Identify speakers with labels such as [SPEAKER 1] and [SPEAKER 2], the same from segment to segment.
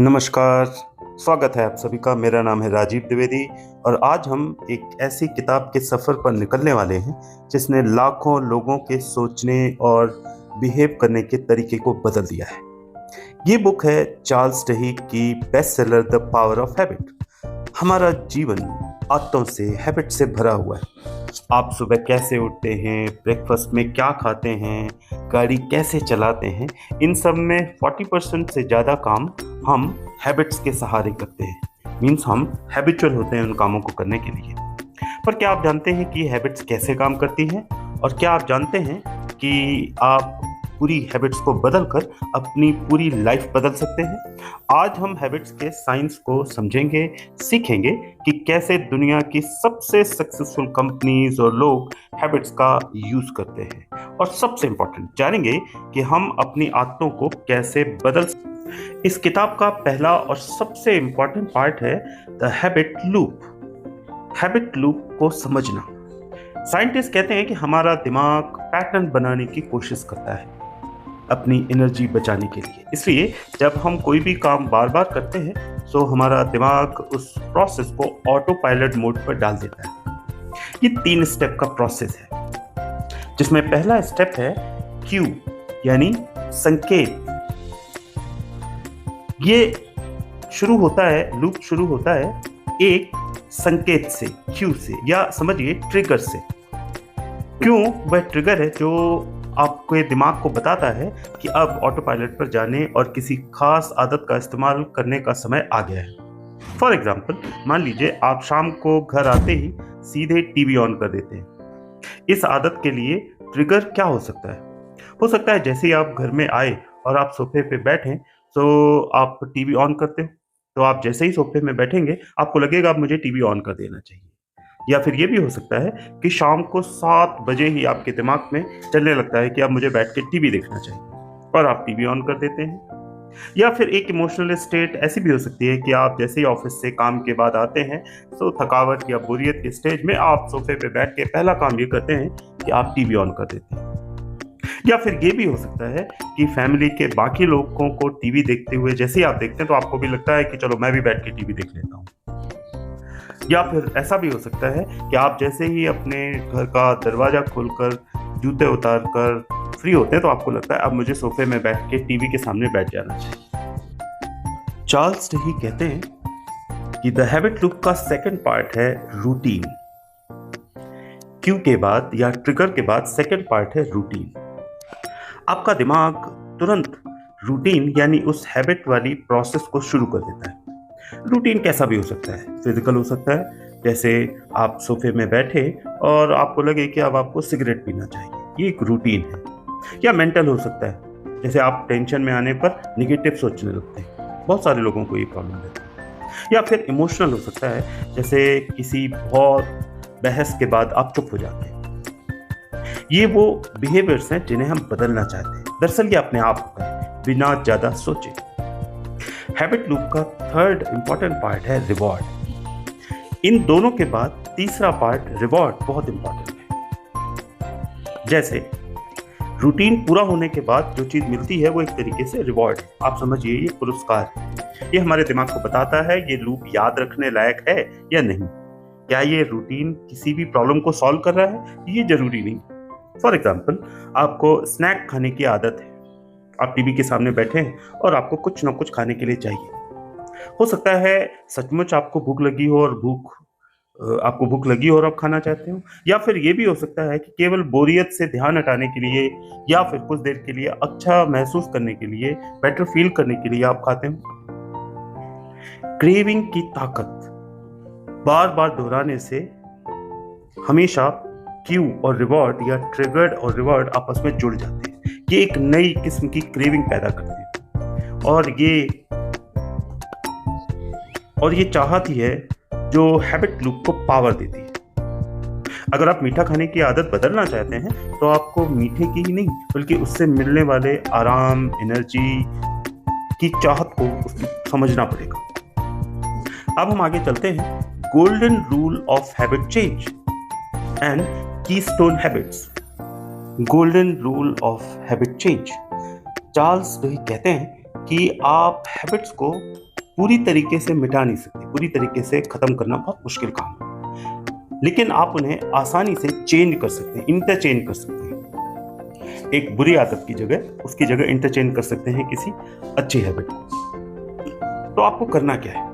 [SPEAKER 1] नमस्कार, स्वागत है आप सभी का। मेरा नाम है राजीव द्विवेदी और आज हम एक ऐसी किताब के सफ़र पर निकलने वाले हैं जिसने लाखों लोगों के सोचने और बिहेव करने के तरीके को बदल दिया है। ये बुक है चार्ल्स डही की best seller the power of habit. हमारा जीवन आदतों से, हैबिट से भरा हुआ है। आप सुबह कैसे उठते हैं, ब्रेकफास्ट में क्या खाते हैं, गाड़ी कैसे चलाते हैं, इन सब में 40% से ज़्यादा काम हम हैबिट्स के सहारे करते हैं। मीन्स हम हैबिचुअल होते हैं उन कामों को करने के लिए। पर क्या आप जानते हैं कि हैबिट्स कैसे काम करती हैं? और क्या आप जानते हैं कि आप पूरी हैबिट्स को बदल कर अपनी पूरी लाइफ बदल सकते हैं? आज हम हैबिट्स के साइंस को समझेंगे, सीखेंगे कि कैसे दुनिया की सबसे सक्सेसफुल कंपनीज और लोग हैबिट्स का यूज़ करते हैं। और सबसे इम्पोर्टेंट जानेंगे कि हम अपनी आदतों को कैसे बदल सकते हैं। इस किताब का पहला और सबसे इम्पोर्टेंट पार्ट है the habit loop. Habit loop को समझना। साइंटिस्ट कहते हैं कि हमारा दिमाग पैटर्न बनाने की कोशिश करता है अपनी एनर्जी बचाने के लिए। इसलिए जब हम कोई भी काम बार बार करते हैं तो हमारा दिमाग उस प्रोसेस को ऑटो पायलट मोड पर डाल देता है। ये 3 स्टेप का प्रोसेस है, जिसमें पहला स्टेप है क्यू यानी संकेत। ये शुरू होता है, लूप शुरू होता है एक संकेत से, क्यू से, या समझिए ट्रिगर से। क्यों? वह ट्रिगर है जो आपके दिमाग को बताता है कि अब ऑटो पायलट पर जाने और किसी खास आदत का इस्तेमाल करने का समय आ गया है। फॉर एग्जाम्पल, मान लीजिए आप शाम को घर आते ही सीधे टीवी ऑन कर देते हैं। इस आदत के लिए ट्रिगर क्या हो सकता है? हो सकता है जैसे ही आप घर में आए और आप सोफे पे बैठें तो आप टीवी ऑन करते हो, तो आप जैसे ही सोफे में बैठेंगे आपको लगेगा अब मुझे टीवी ऑन कर देना चाहिए। या फिर ये भी हो सकता है कि शाम को 7 बजे ही आपके दिमाग में चलने लगता है कि अब मुझे बैठ के टीवी देखना चाहिए और आप टीवी ऑन कर देते हैं। या फिर एक इमोशनल स्टेट ऐसी भी हो सकती है कि आप जैसे ही ऑफिस से काम के बाद आते हैं तो थकावट या बोरियत के स्टेज में आप सोफे पे बैठ के पहला काम ये करते हैं कि आप टीवी ऑन कर देते हैं। या फिर ये भी हो सकता है कि फैमिली के बाकी लोगों को टीवी देखते हुए जैसे ही आप देखते हैं तो आपको भी लगता है कि चलो मैं भी बैठ के टीवी देख लेता हूँ। या फिर ऐसा भी हो सकता है कि आप जैसे ही अपने घर का दरवाजा खोलकर जूते उतार कर फ्री होते हैं तो आपको लगता है अब मुझे सोफे में बैठ के टीवी के सामने बैठ जाना चाहिए। चार्ल्स डही कहते हैं कि द हैबिट लूप का सेकंड पार्ट है रूटीन। क्यू के बाद या ट्रिगर के बाद सेकंड पार्ट है रूटीन। आपका दिमाग तुरंत रूटीन यानी उस हैबिट वाली प्रोसेस को शुरू कर देता है। रूटीन कैसा भी हो सकता है, फिजिकल हो सकता है, जैसे आप सोफे में बैठे और आपको लगे कि अब आपको सिगरेट पीना चाहिए, ये एक रूटीन है। या मेंटल हो सकता है, जैसे आप टेंशन में आने पर निगेटिव सोचने लगते हैं। बहुत सारे लोगों को ये प्रॉब्लम रहती है। या फिर इमोशनल हो सकता है, जैसे किसी बहुत बहस के बाद आप चुप हो जाते हैं। ये वो बिहेवियर्स हैं जिन्हें हम बदलना चाहते हैं। दरअसल ये अपने आप होता है बिना ज़्यादा सोचे। हैबिट लूप का थर्ड इंपॉर्टेंट पार्ट है रिवॉर्ड। इन दोनों के बाद तीसरा पार्ट रिवॉर्ड बहुत इंपॉर्टेंट है। जैसे रूटीन पूरा होने के बाद जो चीज़ मिलती है वो एक तरीके से रिवॉर्ड है। आप समझिए ये पुरस्कार है। ये हमारे दिमाग को बताता है ये लूप याद रखने लायक है या नहीं। क्या ये रूटीन किसी भी प्रॉब्लम को सॉल्व कर रहा है? ये जरूरी नहीं। फॉर एग्जाम्पल, आपको स्नैक खाने की आदत है। आप टीवी के सामने बैठे हैं और आपको कुछ ना कुछ खाने के लिए चाहिए। हो सकता है सचमुच आपको भूख लगी हो और आप खाना चाहते हो। या फिर ये भी हो सकता है कि केवल बोरियत से ध्यान हटाने के लिए या फिर कुछ देर के लिए अच्छा महसूस करने के लिए, बेटर फील करने के लिए आप खाते हो। क्रेविंग की ताकत बार बार दोहराने से हमेशा क्यू और रिवॉर्ड या ट्रिगर्ड और रिवॉर्ड आपस में जुड़ जाते हैं। ये एक नई किस्म की क्रेविंग पैदा करते हैं और ये चाहत ही है जो हैबिट लूप को पावर देती है। अगर आप मीठा खाने की आदत बदलना चाहते हैं तो आपको मीठे की ही नहीं बल्कि उससे मिलने वाले आराम, एनर्जी की चाहत को समझना पड़ेगा। अब हम आगे चलते हैं golden rule of habit change and keystone habits. Golden rule of habit change. Charles Duhigg कहते हैं कि आप हैबिट्स को पूरी तरीके से मिटा नहीं सकते, पूरी तरीके से ख़त्म करना बहुत मुश्किल काम है, लेकिन आप उन्हें आसानी से चेंज कर सकते हैं, इंटरचेंज कर सकते हैं। एक बुरी आदत की जगह उसकी जगह इंटरचेंज कर सकते हैं किसी अच्छी हैबिट को। तो आपको करना क्या है?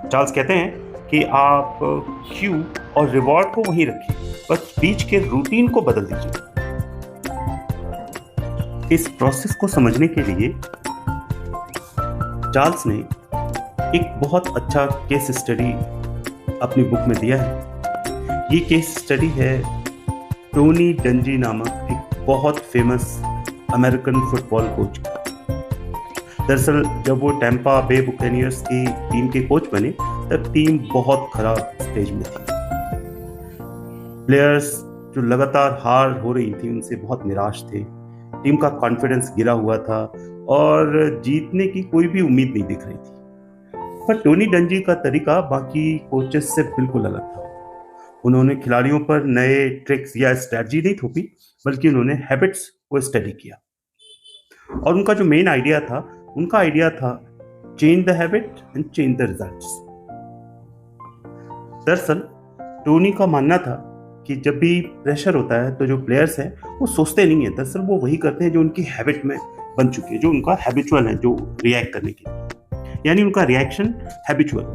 [SPEAKER 1] चार्ल्स कहते हैं कि आप क्यू और रिवॉर्ड को वहीं रखिए, बस बीच के रूटीन को बदल दीजिए। इस प्रोसेस को समझने के लिए चार्ल्स ने एक बहुत अच्छा केस स्टडी अपनी बुक में दिया है। ये केस स्टडी है टोनी डंजी नामक एक बहुत फेमस अमेरिकन फुटबॉल कोच का। दरअसल जब वो टैम्पा बे बुकैनियर्स की टीम के कोच बने तब टीम बहुत खराब स्टेज में थी। प्लेयर्स जो लगातार हार हो रही थी उनसे बहुत निराश थे, टीम का कॉन्फिडेंस गिरा हुआ था और जीतने की कोई भी उम्मीद नहीं दिख रही थी। पर टोनी डंजी का तरीका बाकी कोचेस से बिल्कुल अलग था। उन्होंने खिलाड़ियों पर नए ट्रिक्स या स्ट्रैटेजी नहीं थोपी, बल्कि उन्होंने हैबिट्स को स्टडी किया। और उनका जो मेन आइडिया था change the habit and change the results. दरअसल टोनी का मानना था कि जब भी प्रेशर होता है तो जो प्लेयर्स हैं वो सोचते नहीं है, दरअसल वो वही करते हैं जो उनकी हैबिट में बन चुकी है, जो उनका हैबिचुअल है, जो रिएक्ट करने की, यानी उनका रिएक्शन हैबिचुअल।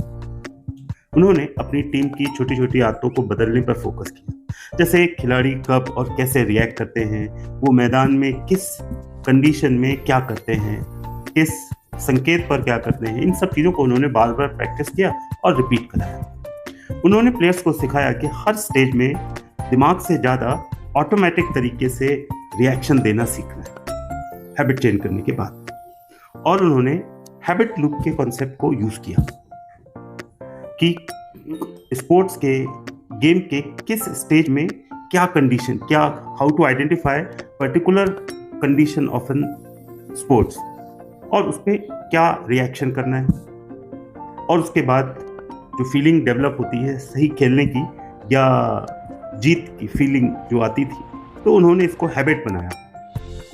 [SPEAKER 1] उन्होंने अपनी टीम की छोटी छोटी आदतों को बदलने पर फोकस किया, जैसे खिलाड़ी कब और कैसे रिएक्ट करते हैं, वो मैदान में किस कंडीशन में क्या करते हैं, किस संकेत पर क्या करते हैं। इन सब चीज़ों को उन्होंने बार बार प्रैक्टिस किया और रिपीट कराया। उन्होंने प्लेयर्स को सिखाया कि हर स्टेज में दिमाग से ज़्यादा ऑटोमेटिक तरीके से रिएक्शन देना सीखना है हैबिट चेंज करने के बाद। और उन्होंने हैबिट लूप के कॉन्सेप्ट को यूज़ किया कि स्पोर्ट्स के गेम के किस स्टेज में क्या कंडीशन, क्या how to identify particular condition of an sports और उस पर क्या रिएक्शन करना है। और उसके बाद जो फीलिंग डेवलप होती है सही खेलने की या जीत की फीलिंग जो आती थी, तो उन्होंने इसको हैबिट बनाया।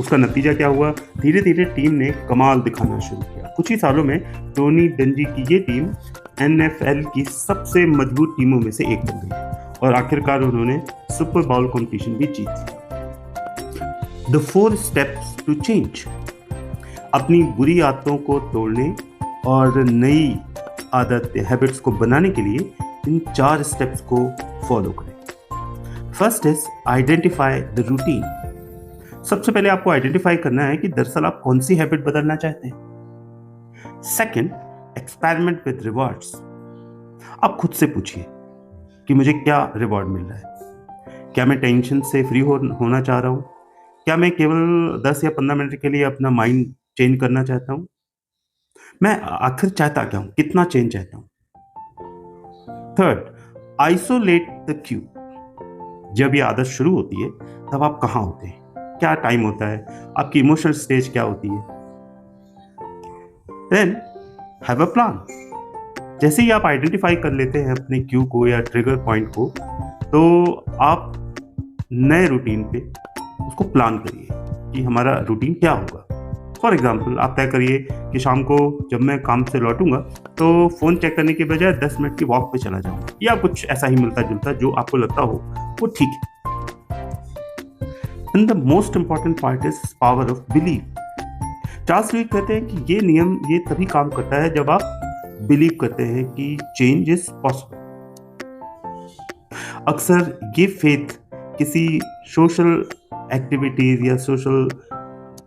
[SPEAKER 1] उसका नतीजा क्या हुआ? धीरे धीरे टीम ने कमाल दिखाना शुरू किया। कुछ ही सालों में टोनी डंजी की ये टीम NFL की सबसे मजबूत टीमों में से एक बन गई और आखिरकार उन्होंने सुपर बाउल कॉम्पिटिशन भी जीत लिया। The 4 steps to change. अपनी बुरी आदतों को तोड़ने और नई आदत हैबिट्स को बनाने के लिए इन 4 स्टेप्स को फॉलो करें। First is identify the routine. सबसे पहले आपको आइडेंटिफाई करना है कि दरअसल आप कौन सी हैबिट बदलना चाहते हैं। Second, experiment with rewards. आप खुद से पूछिए कि मुझे क्या रिवॉर्ड मिल रहा है। क्या मैं टेंशन से फ्री होना चाह रहा हूँ? क्या मैं केवल 10 या 15 मिनट के लिए अपना माइंड चेंज करना चाहता हूँ? मैं आखिर चाहता क्या हूँ, कितना चेंज चाहता हूँ? Third, isolate the Q. जब ये आदत शुरू होती है तब आप कहाँ होते हैं, क्या टाइम होता है, आपकी इमोशनल स्टेज क्या होती है। Then have a plan. जैसे ही आप आइडेंटिफाई कर लेते हैं अपने क्यू को या ट्रिगर पॉइंट को, तो आप नए रूटीन पे उसको प्लान करिए कि हमारा रूटीन क्या होगा। फॉर एग्जाम्पल, आप तय करिए कि शाम को जब मैं काम से लौटूंगा तो फ़ोन चेक करने के बजाय 10 मिनट की वॉक पे चला जाऊंगा, या कुछ ऐसा ही मिलता जुलता जो आपको लगता हो वो ठीक है। And the most important part is power of believe. Charles Lewis कहते हैं कि ये नियम ये तभी काम करता है जब आप बिलीव करते हैं कि चेंज इज पॉसिबल। अक्सर ये फेथ किसी सोशल एक्टिविटीज या सोशल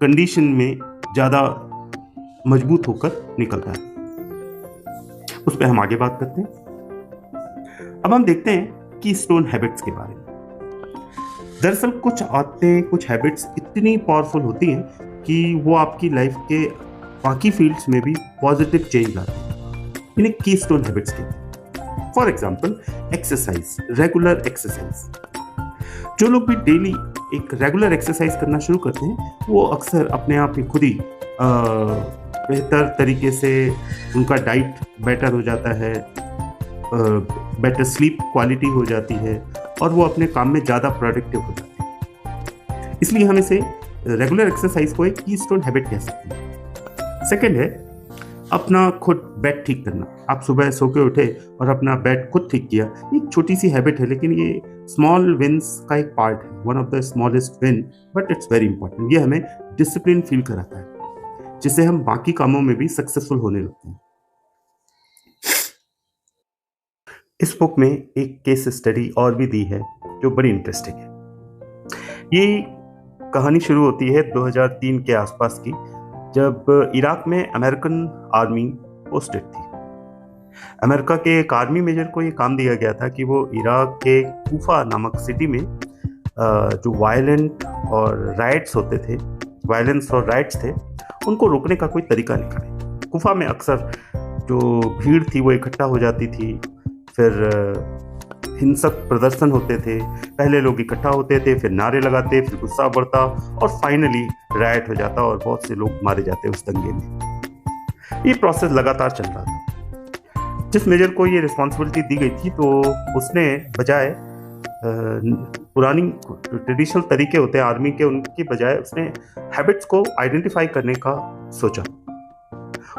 [SPEAKER 1] कंडीशन में ज़्यादा मजबूत होकर निकलता है। उस पर हम आगे बात करते हैं। अब हम देखते हैं की स्टोन हैबिट्स के बारे में। दरअसल कुछ आदतें, कुछ हैबिट्स इतनी पावरफुल होती हैं कि वो आपकी लाइफ के बाकी फील्ड्स में भी पॉजिटिव चेंज लाते हैं। इन्हें की स्टोन हैबिट्स कहते हैं। For example, exercise, regular exercise. जो लोग भी डेली एक रेगुलर एक्सरसाइज करना शुरू करते हैं वो अक्सर अपने आप ही खुद ही बेहतर तरीके से उनका डाइट बेटर हो जाता है, बेटर स्लीप क्वालिटी हो जाती है और वो अपने काम में ज़्यादा प्रोडक्टिव हो जाते हैं। इसलिए हम इसे रेगुलर एक्सरसाइज को एक कीस्टोन हैबिट कह सकते हैं। सेकेंड है अपना खुद बेड ठीक करना। आप सुबह सो के उठे और अपना बेड खुद ठीक किया, एक छोटी सी हैबिट है, लेकिन ये स्मॉल विंस का एक पार्ट है, one of the smallest win, but it's very important. ये हमें डिसिप्लिन फील कराता है, जिससे हम बाकी कामों में भी सक्सेसफुल होने लगते हैं। इस बुक में एक केस स्टडी और भी दी है जो बड़ी इंटरेस्टिंग है। ये कहानी शुरू होती है 2003 के आसपास की, जब इराक में अमेरिकन आर्मी पोस्टेड थी। अमेरिका के एक आर्मी मेजर को ये काम दिया गया था कि वो इराक के कूफा नामक सिटी में जो वायलेंस और राइट्स थे, उनको रोकने का कोई तरीका निकाले। कूफा में अक्सर जो भीड़ थी वो इकट्ठा हो जाती थी, फिर हिंसक प्रदर्शन होते थे। पहले लोग इकट्ठा होते थे, फिर नारे लगाते, फिर गुस्सा बढ़ता और फाइनली रायट हो जाता और बहुत से लोग मारे जाते उस दंगे में। ये प्रोसेस लगातार चल रहा था। जिस मेजर को ये रिस्पॉन्सिबिलिटी दी गई थी, तो उसने बजाय पुरानी ट्रेडिशनल तरीके होते हैं आर्मी के, उनकी बजाय उसने हैबिट्स को आइडेंटिफाई करने का सोचा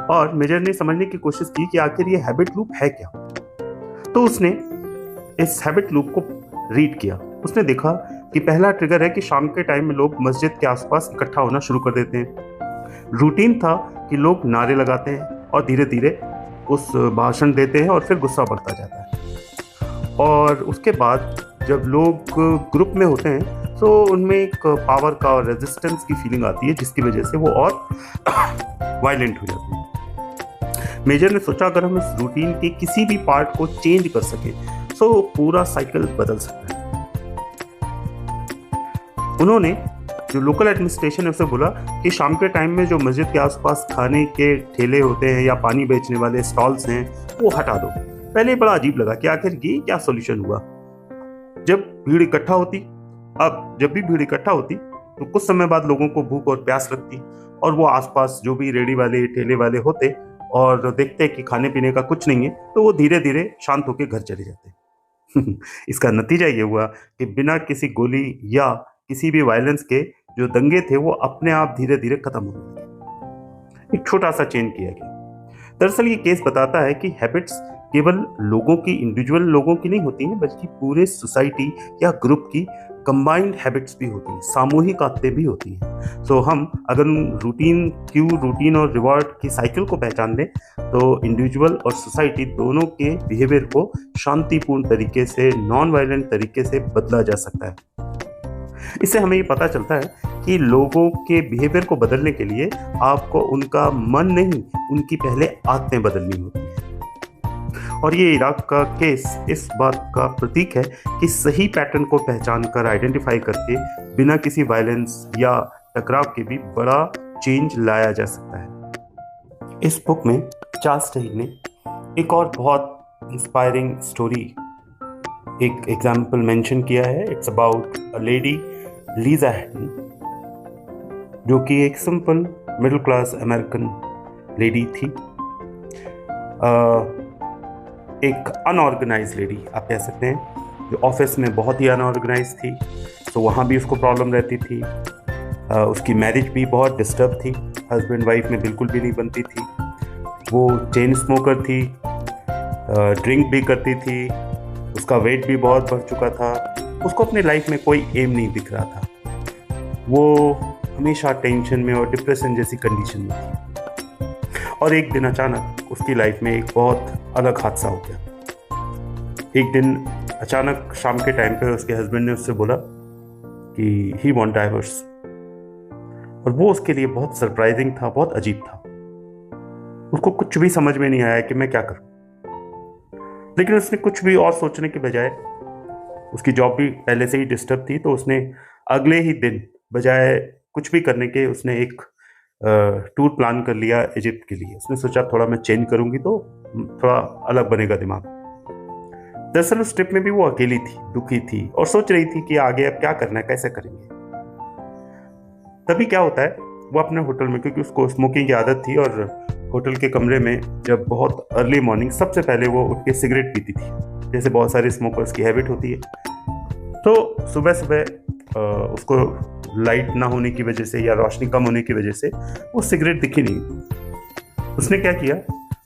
[SPEAKER 1] और मेजर ने समझने की कोशिश की कि आखिर ये हैबिट लूप है क्या। तो उसने इस हैबिट लूप को रीड किया। उसने देखा कि पहला ट्रिगर है कि शाम के टाइम में लोग मस्जिद के आसपास इकट्ठा होना शुरू कर देते हैं। रूटीन था कि लोग नारे लगाते हैं और धीरे धीरे उस भाषण देते हैं और फिर गुस्सा बढ़ता जाता है। और उसके बाद जब लोग ग्रुप में होते हैं तो उनमें एक पावर का और रेजिस्टेंस की फीलिंग आती है, जिसकी वजह से वो और वायलेंट हो जाते हैं। मेजर ने सोचा अगर हम इस रूटीन के किसी भी पार्ट को चेंज कर सके तो पूरा साइकिल बदल सकता है। उन्होंने जो लोकल एडमिनिस्ट्रेशन है उसे बोला कि शाम के टाइम में जो मस्जिद के आसपास खाने के ठेले होते हैं या पानी बेचने वाले स्टॉल्स हैं वो हटा दो। पहले बड़ा अजीब लगा कि आखिर ये क्या सॉल्यूशन हुआ। जब भी भीड़ इकट्ठा होती तो कुछ समय बाद लोगों को भूख और प्यास लगती और वो आसपास जो भी रेडी वाले ठेले वाले होते और देखते कि खाने पीने का कुछ नहीं है, तो वो धीरे धीरे शांत होकर घर चले जाते। इसका नतीजा ये हुआ कि बिना किसी गोली या किसी भी वायलेंस के जो दंगे थे वो अपने आप धीरे धीरे खत्म होने लगे। एक छोटा सा चेंज किया गया। दरअसल ये केस बताता है कि हैबिट्स केवल इंडिविजुअल लोगों की नहीं होती हैं, बल्कि पूरे सोसाइटी या ग्रुप की कंबाइंड हैबिट्स भी होती हैं, सामूहिक आदतें भी होती हैं। सो हम अगर रूटीन और रिवॉर्ड की साइकिल को पहचान लें तो इंडिविजुअल और सोसाइटी दोनों के बिहेवियर को शांतिपूर्ण तरीके से, नॉन वायलेंट तरीके से बदला जा सकता है। इससे हमें ये पता चलता है कि लोगों के बिहेवियर को बदलने के लिए आपको उनका मन नहीं, उनकी पहले आदतें बदलनी होती है। और ये इराक का केस इस बात का प्रतीक है कि सही पैटर्न को पहचान कर, आइडेंटिफाई करके बिना किसी वायलेंस या टकराव के भी बड़ा चेंज लाया जा सकता है। इस बुक में चार्ल्स डही ने एक और बहुत इंस्पायरिंग स्टोरी, एक एग्जाम्पल मेंशन किया है। It's about a lady Lisa Hatton, जो कि एक simple middle class American lady थी, एक अनऑर्गेनाइज लेडी आप कह सकते हैं, जो ऑफिस में बहुत ही अनऑर्गेनाइज थी। तो वहाँ भी उसको प्रॉब्लम रहती थी। उसकी मैरिज भी बहुत डिस्टर्ब थी, हस्बैंड वाइफ में बिल्कुल भी नहीं बनती थी। वो चेन स्मोकर थी, ड्रिंक भी करती थी, उसका वेट भी बहुत बढ़ चुका था। उसको अपने लाइफ में कोई एम नहीं दिख रहा था। वो हमेशा टेंशन में और डिप्रेशन जैसी कंडीशन में थी। और एक दिन अचानक उसकी लाइफ में एक बहुत अलग हादसा हो गया। एक दिन अचानक शाम के टाइम पे उसके हस्बैंड ने उससे बोला कि ही वांट डाइवर्स, और वो उसके लिए बहुत सरप्राइजिंग था, बहुत अजीब था। उसको कुछ भी समझ में नहीं आया कि मैं क्या करूं। लेकिन उसने कुछ भी और सोचने के बजाय, उसकी जॉब भी पहले से ही डिस्टर्ब थी, तो उसने अगले ही दिन बजाय कुछ भी करने के उसने एक टूर प्लान कर लिया इजिप्ट के लिए। उसने सोचा थोड़ा मैं चेंज करूंगी तो थोड़ा अलग बनेगा दिमाग। दरअसल उस ट्रिप में भी वो अकेली थी, दुखी थी और सोच रही थी कि आगे अब क्या करना है, कैसे करेंगे। तभी क्या होता है, वो अपने होटल में, क्योंकि उसको स्मोकिंग की आदत थी, और होटल के कमरे में जब बहुत अर्ली मॉर्निंग सबसे पहले वो उठ के सिगरेट पीती थी, जैसे बहुत सारे स्मोकर्स की हैबिट होती है। तो सुबह सुबह उसको लाइट ना होने की वजह से या रोशनी कम होने की वजह से वो सिगरेट दिखी नहीं। उसने क्या किया,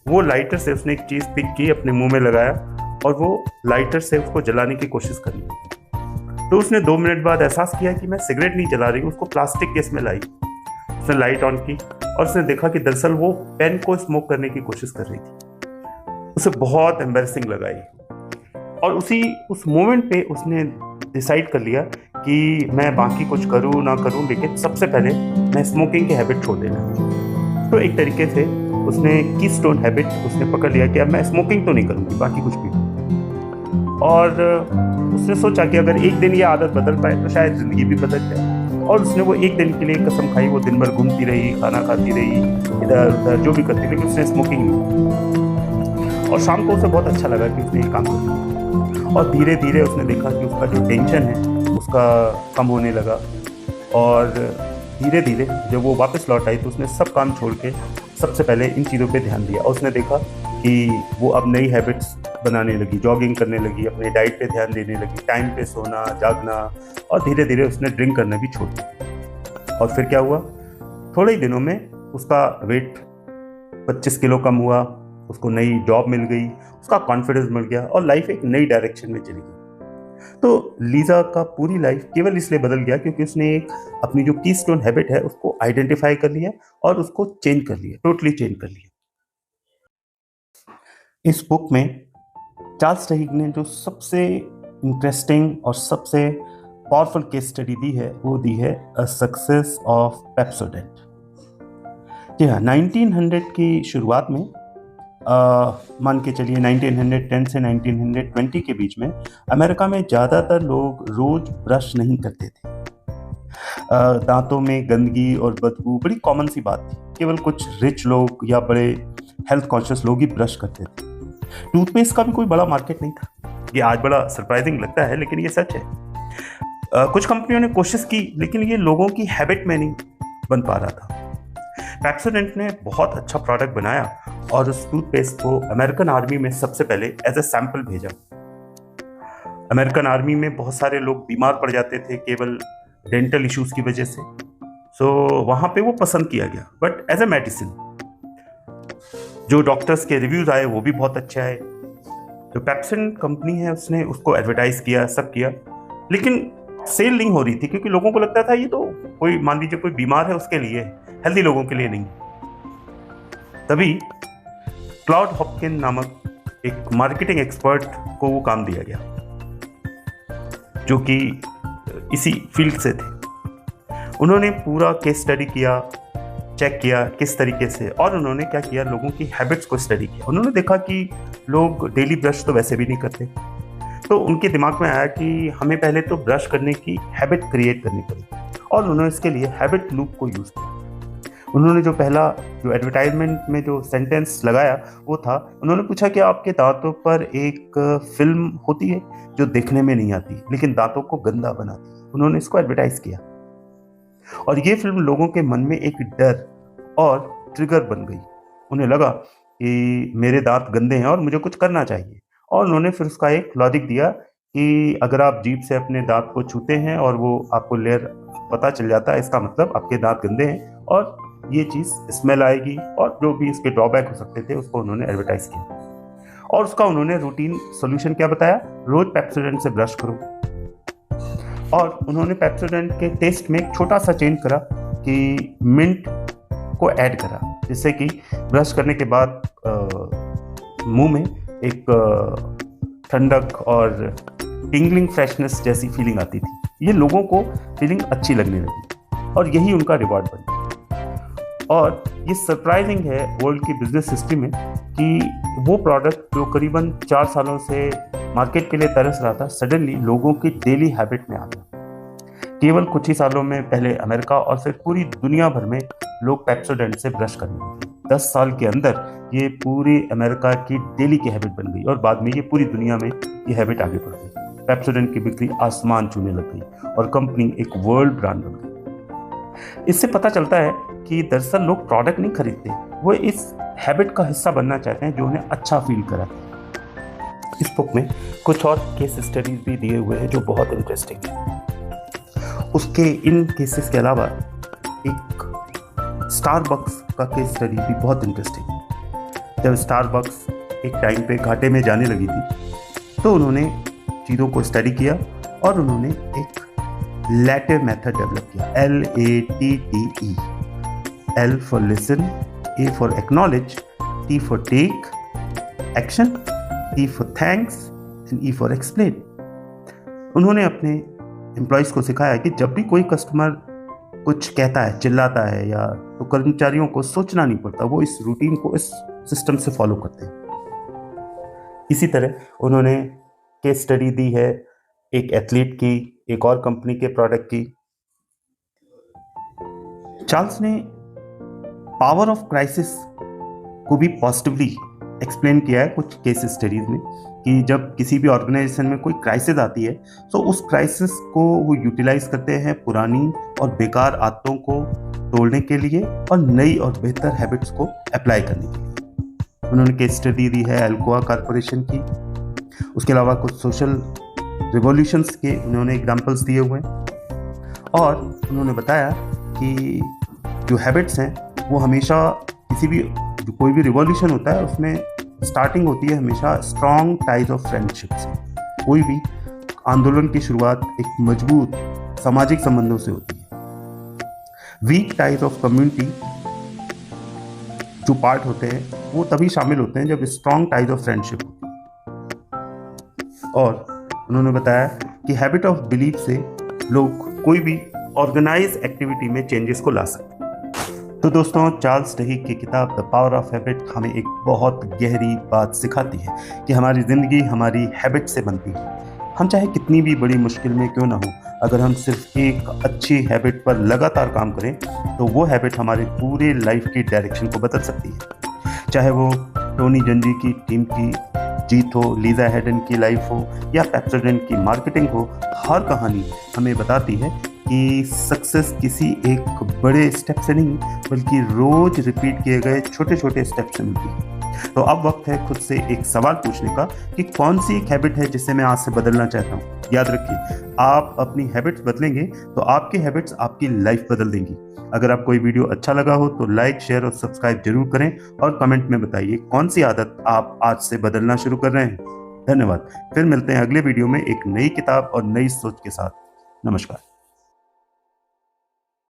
[SPEAKER 1] वो लाइटर से उसने एक चीज़ पिक की, अपने मुंह में लगाया और वो लाइटर से उसको जलाने की कोशिश करी। तो उसने 2 मिनट बाद एहसास किया कि मैं सिगरेट नहीं जला रही हूँ, उसको प्लास्टिक के इसमें लाई। उसने लाइट ऑन की और उसने देखा कि दरअसल वो पेन को स्मोक करने की कोशिश कर रही थी। उसे बहुत एम्बैरेसिंग लगा ये, और उस मोमेंट पे उसने डिसाइड कर लिया कि मैं बाकी कुछ करूँ ना करूँ, लेकिन सबसे पहले मैं स्मोकिंग की हैबिट छोड़ देना। तो एक तरीके से उसने कीस्टोन हैबिट उसने पकड़ लिया कि अब मैं स्मोकिंग तो नहीं करूँगी, बाकी कुछ भी। और उसने सोचा कि अगर एक दिन ये आदत बदल पाए तो शायद ज़िंदगी भी बदल जाए। और उसने वो एक दिन के लिए कसम खाई, वो दिन भर घूमती रही, खाना खाती रही, इधर उधर जो भी करती, लेकिन उसने स्मोकिंग नहीं। और शाम को उसे बहुत अच्छा लगा कि उसने ये काम कर दिया। और धीरे धीरे उसने देखा कि उसका जो टेंशन है उसका कम होने लगा। और धीरे धीरे जब वो वापस लौट आई तो उसने सब काम छोड़ के सबसे पहले इन चीज़ों पे ध्यान दिया। और उसने देखा कि वो अब नई हैबिट्स बनाने लगी, जॉगिंग करने लगी, अपनी डाइट पे ध्यान देने लगी, टाइम पे सोना जागना, और धीरे धीरे उसने ड्रिंक करना भी छोड़ दिया। और फिर क्या हुआ, थोड़े ही दिनों में उसका वेट 25 किलो कम हुआ, उसको नई जॉब मिल गई, उसका कॉन्फिडेंस मिल गया और लाइफ एक नई डायरेक्शन में चली गई। तो लीजा का पूरी लाइफ केवल इसलिए बदल गया क्योंकि उसने एक अपनी जो कीस्टोन हैबिट है उसको आइडेंटिफाई कर लिया और उसको चेंज कर लिया, टोटली चेंज कर लिया। इस बुक में चार्ल्स डहिग ने जो सबसे इंटरेस्टिंग और सबसे पावरफुल केस स्टडी दी है वो दी है अ सक्सेस ऑफ पेप्सोडेंट। जी हाँ, 1900 की शुरुआत में मान के चलिए 1910 से 1920 के बीच में अमेरिका में ज़्यादातर लोग रोज़ ब्रश नहीं करते थे। दांतों में गंदगी और बदबू बड़ी कॉमन सी बात थी, केवल कुछ रिच लोग या बड़े हेल्थ कॉन्शियस लोग ही ब्रश करते थे। टूथपेस्ट का भी कोई बड़ा मार्केट नहीं था। ये आज बड़ा सरप्राइजिंग लगता है लेकिन ये सच है। कुछ कंपनियों ने कोशिश की लेकिन ये लोगों की हैबिट में नहीं बन पा रहा था। पेप्सोडेंट ने बहुत अच्छा प्रोडक्ट बनाया और उस टूथपेस्ट को अमेरिकन आर्मी में सबसे पहले एज ए सैंपल भेजा। अमेरिकन आर्मी में बहुत सारे लोग बीमार पड़ जाते थे केवल डेंटल इश्यूज की वजह से, सो वहाँ पे वो पसंद किया गया, बट एज ए मेडिसिन। जो डॉक्टर्स के रिव्यूज आए वो भी बहुत अच्छे आए। जो पेप्सोडेंट कंपनी है उसने उसको एडवर्टाइज किया, सब किया, लेकिन सेल नहीं हो रही थी क्योंकि लोगों को लगता था ये तो कोई, मान लीजिए कोई बीमार है उसके लिए, हेल्दी लोगों के लिए नहीं। तभी क्लाउड हॉपकिन नामक एक मार्केटिंग एक्सपर्ट को वो काम दिया गया जो कि इसी फील्ड से थे। उन्होंने पूरा केस स्टडी किया, चेक किया किस तरीके से, और उन्होंने क्या किया, लोगों की हैबिट्स को स्टडी किया। उन्होंने देखा कि लोग डेली ब्रश तो वैसे भी नहीं करते, तो उनके दिमाग में आया कि हमें पहले तो ब्रश करने की हैबिट क्रिएट करनी पड़ेगी, और उन्होंने इसके लिए हैबिट लूप को यूज़ किया। उन्होंने जो पहला जो एडवर्टाइजमेंट में जो सेंटेंस लगाया वो था, उन्होंने पूछा कि आपके दांतों पर एक फिल्म होती है जो देखने में नहीं आती लेकिन दांतों को गंदा बनाती है। उन्होंने इसको एडवर्टाइज किया और ये फिल्म लोगों के मन में एक डर और ट्रिगर बन गई। उन्हें लगा कि मेरे दांत गंदे हैं और मुझे कुछ करना चाहिए, और उन्होंने फिर उसका एक लॉजिक दिया कि अगर आप जीभ से अपने दांत को छूते हैं और वो आपको लेयर पता चल जाता है, इसका मतलब आपके दांत गंदे हैं और ये चीज़ स्मेल आएगी, और जो भी इसके ड्रॉबैक हो सकते थे उसको उन्होंने एडवर्टाइज किया। और उसका उन्होंने रूटीन सोल्यूशन क्या बताया, रोज पेप्सोडेंट से ब्रश करो। और उन्होंने पेप्सोडेंट के टेस्ट में एक छोटा सा चेंज करा कि मिंट को ऐड करा, जिससे कि ब्रश करने के बाद मुंह में एक ठंडक और टिंगलिंग फ्रेशनेस जैसी फीलिंग आती थी। ये लोगों को फीलिंग अच्छी लगने लगी और यही उनका रिवॉर्ड बन गया। और ये सरप्राइजिंग है वर्ल्ड की बिजनेस हिस्ट्री में कि वो प्रोडक्ट जो करीबन 4 सालों से मार्केट के लिए तरस रहा था, सडनली लोगों की डेली हैबिट में आ गया। केवल कुछ ही सालों में पहले अमेरिका और फिर पूरी दुनिया भर में लोग पेप्सोडेंट से ब्रश करने लगे। 10 साल के अंदर ये पूरी अमेरिका की डेली की हैबिट बन गई और बाद में ये पूरी दुनिया में ये हैबिट आगे बढ़ गई। पेप्सोडेंट की बिक्री आसमान छूने लग गई और कंपनी एक वर्ल्ड ब्रांड बन गई। इससे पता चलता है कि दरअसल लोग प्रोडक्ट नहीं खरीदते, वो इस हैबिट का हिस्सा बनना चाहते हैं जो उन्हें अच्छा फील कराती है। इस बुक में कुछ और केस स्टडीज भी दिए हुए हैं जो बहुत इंटरेस्टिंग है। उसके इन केसेस के अलावा एक स्टारबक्स का केस स्टडी भी बहुत इंटरेस्टिंग है। जब स्टारबक्स एक टाइम पे घाटे में जाने लगी थी तो उन्होंने चीज़ों को स्टडी किया और उन्होंने एक लैटिव मेथड डेवलप किया, LATTE। L for listen, A for acknowledge, T for take action, E for thanks and E for explain. उन्होंने अपने एम्प्लॉयज़ को सिखाया कि जब भी कोई कस्टमर कुछ कहता है, चिल्लाता है या तो कर्मचारियों को सोचना नहीं पड़ता, वो इस रूटीन को, इस सिस्टम से फॉलो करते हैं। इसी तरह उन्होंने केस स्टडी दी है एक एथलीट की, एक और कंपनी के प्रोडक्ट की। चार्ल्स ने पावर ऑफ क्राइसिस को भी पॉजिटिवली एक्सप्लेन किया है कुछ केस स्टडीज में, कि जब किसी भी ऑर्गेनाइजेशन में कोई क्राइसिस आती है तो उस क्राइसिस को वो यूटिलाइज करते हैं पुरानी और बेकार आदतों को तोड़ने के लिए और नई और बेहतर हैबिट्स को अप्लाई करने के लिए। उन्होंने केस स्टडी दी है अल्कोआ कॉरपोरेशन की। उसके अलावा कुछ सोशल रिवॉल्यूशंस के उन्होंने एग्जाम्पल्स दिए हुए हैं और उन्होंने बताया कि जो हैबिट्स हैं वो हमेशा कोई भी रिवॉल्यूशन होता है उसमें स्टार्टिंग होती है हमेशा स्ट्रॉन्ग टाइज ऑफ फ्रेंडशिप से। कोई भी आंदोलन की शुरुआत एक मजबूत सामाजिक संबंधों से होती है। वीक टाइज ऑफ कम्युनिटी जो पार्ट होते हैं वो तभी शामिल होते हैं जब स्ट्रॉन्ग टाइज ऑफ फ्रेंडशिप होती है। और उन्होंने बताया कि हैबिट ऑफ बिलीफ से लोग कोई भी ऑर्गेनाइज एक्टिविटी में चेंजेस को ला सकते हैं। तो दोस्तों, चार्ल्स डहीक की किताब द पावर ऑफ हैबिट हमें एक बहुत गहरी बात सिखाती है कि हमारी ज़िंदगी हमारी हैबिट से बनती है। हम चाहे कितनी भी बड़ी मुश्किल में क्यों ना हो, अगर हम सिर्फ एक अच्छी हैबिट पर लगातार काम करें तो वो हैबिट हमारे पूरे लाइफ की डायरेक्शन को बदल सकती है। चाहे वो टोनी जंजी की टीम की जीत हो, लीजा हेडन की लाइफ हो या पेप्सोडेंट की मार्केटिंग हो, हर कहानी हमें बताती है कि सक्सेस किसी एक बड़े स्टेप से नहीं बल्कि रोज रिपीट किए गए छोटे छोटे स्टेप से मिलती है। तो अब वक्त है खुद से एक सवाल पूछने का कि कौन सी एक हैबिट है जिसे मैं आज से बदलना चाहता हूँ। याद रखिए, आप अपनी हैबिट्स बदलेंगे तो आपकी हैबिट्स आपकी लाइफ बदल देंगी। अगर आपको ये वीडियो अच्छा लगा हो तो लाइक, शेयर और सब्सक्राइब जरूर करें और कमेंट में बताइए कौन सी आदत आप आज से बदलना शुरू कर रहे हैं। धन्यवाद। फिर मिलते हैं अगले वीडियो में एक नई किताब और नई सोच के साथ। नमस्कार।